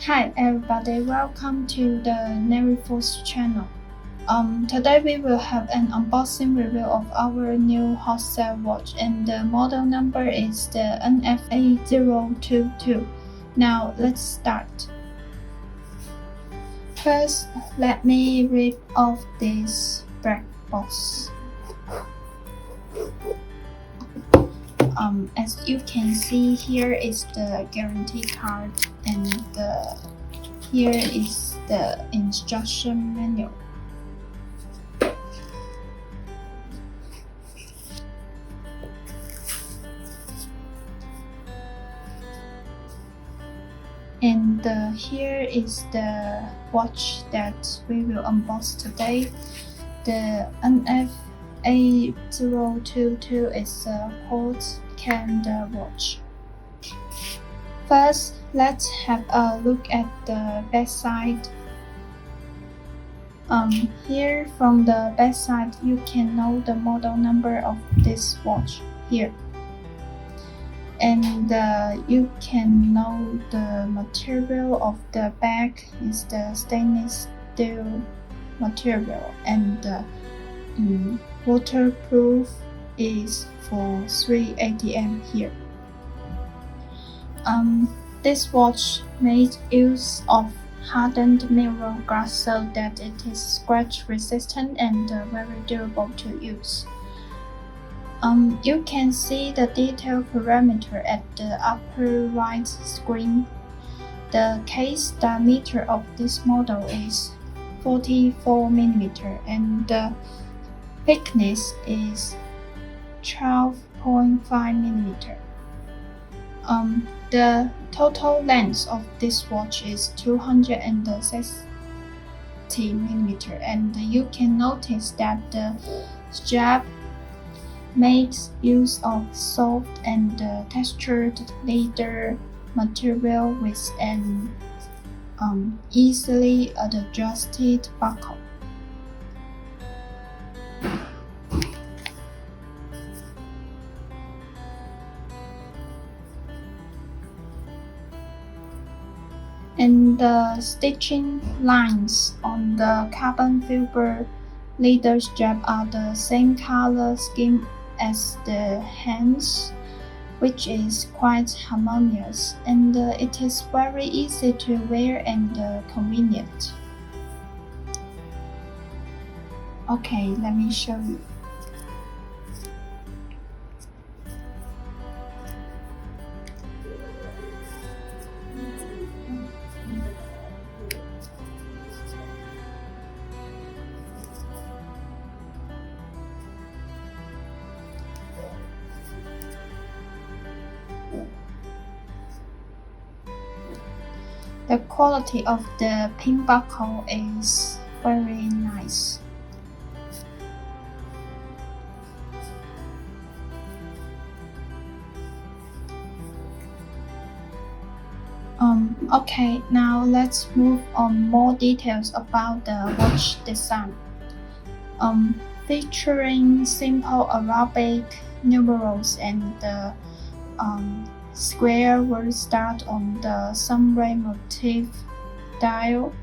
Hi everybody, welcome to the NAVIFORCE channel. Today we will have an unboxing review of our new hot sale watch, and the model number is the NF8022. Now let's start. First, let me rip off this black box. As you can see, here is the guarantee card, and here is the instruction manual. And here is the watch that we will unbox today. The NF8022 is a Quartz calendar watch. First, let's have a look at the back side. Here from the back side, you can know the model number of this watch here. And you can know the material of the back is the stainless steel material, and waterproof is for 3 ATM here. This watch made use of hardened mirror glass so that it is scratch resistant and very durable to use. You can see the detail parameter at the upper right screen. The case diameter of this model is 44mm and the thickness is 12.5mm. The total length of this watch is 260mm, and you can notice that the strap makes use of soft and textured leather material with an easily adjusted buckle. And the stitching lines on the carbon fiber leather strap are the same color scheme as the hands, which is quite harmonious, and it is very easy to wear and convenient. Okay, let me show you. The quality of the pin buckle is very nice. Okay, now let's move on more details about the watch design. Featuring simple Arabic numerals and the square word start on the sunray motif dial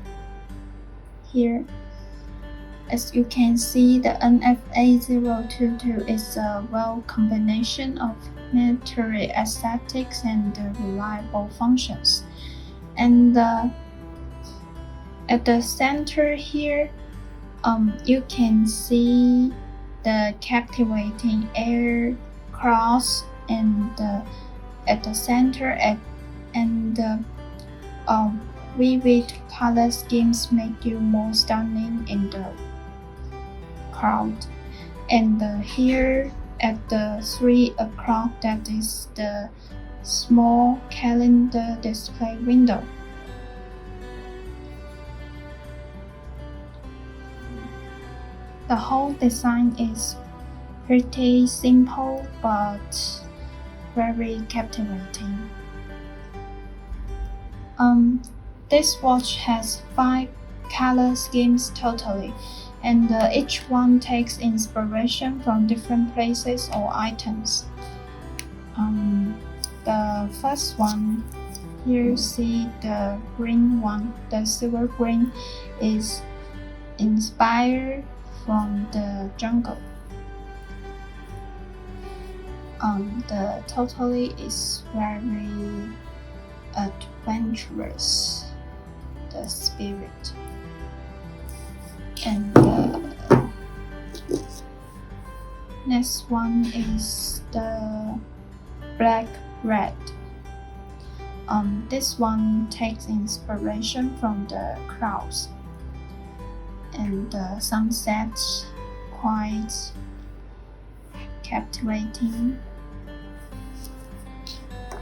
here. As you can see, the NF8022 is a well combination of military aesthetics and reliable functions. And at the center here, you can see the captivating air cross, and at the center and vivid color schemes make you more stunning in the crowd. And here at the 3 o'clock, that is the small calendar display window. The whole design is pretty simple but very captivating. This watch has 5 color schemes totally, and each one takes inspiration from different places or items. The first one here see the green one. The silver green is inspired from the jungle. The totally is very adventurous, the spirit. And the next one is the black red. This one takes inspiration from the clouds and the sunset, quite captivating.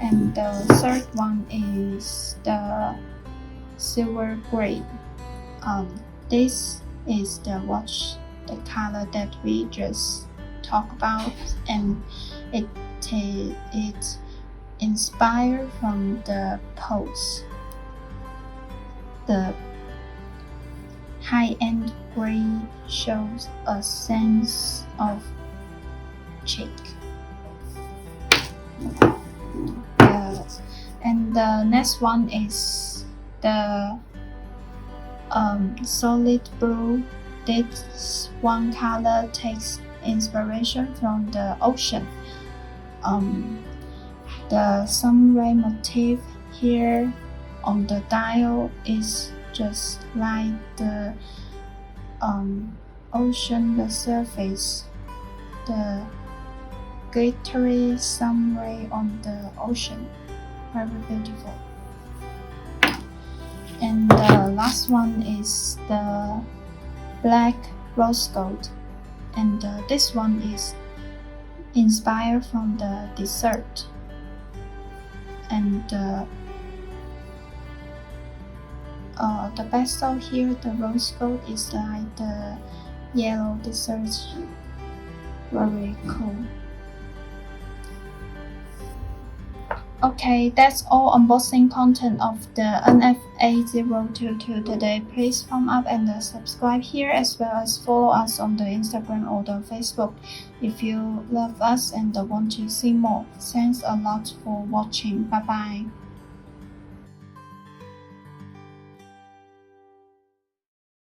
And the third one is the silver gray. This is the watch, the color that we just talked about, and it's inspired from the pose. The high-end gray shows a sense of chic. And the next one is the solid blue. This one color takes inspiration from the ocean. The sunray motif here on the dial is just like the ocean, the surface, the glittery sunray on the ocean. Very beautiful. And the last one is the black rose gold, and this one is inspired from the desert. And the bezel here, the rose gold, is like the yellow desert. Very cool. Okay, that's all unboxing content of the NF8022 today. Please thumb up and subscribe here, as well as follow us on the Instagram or the Facebook if you love us and want to see more. Thanks a lot for watching. Bye bye.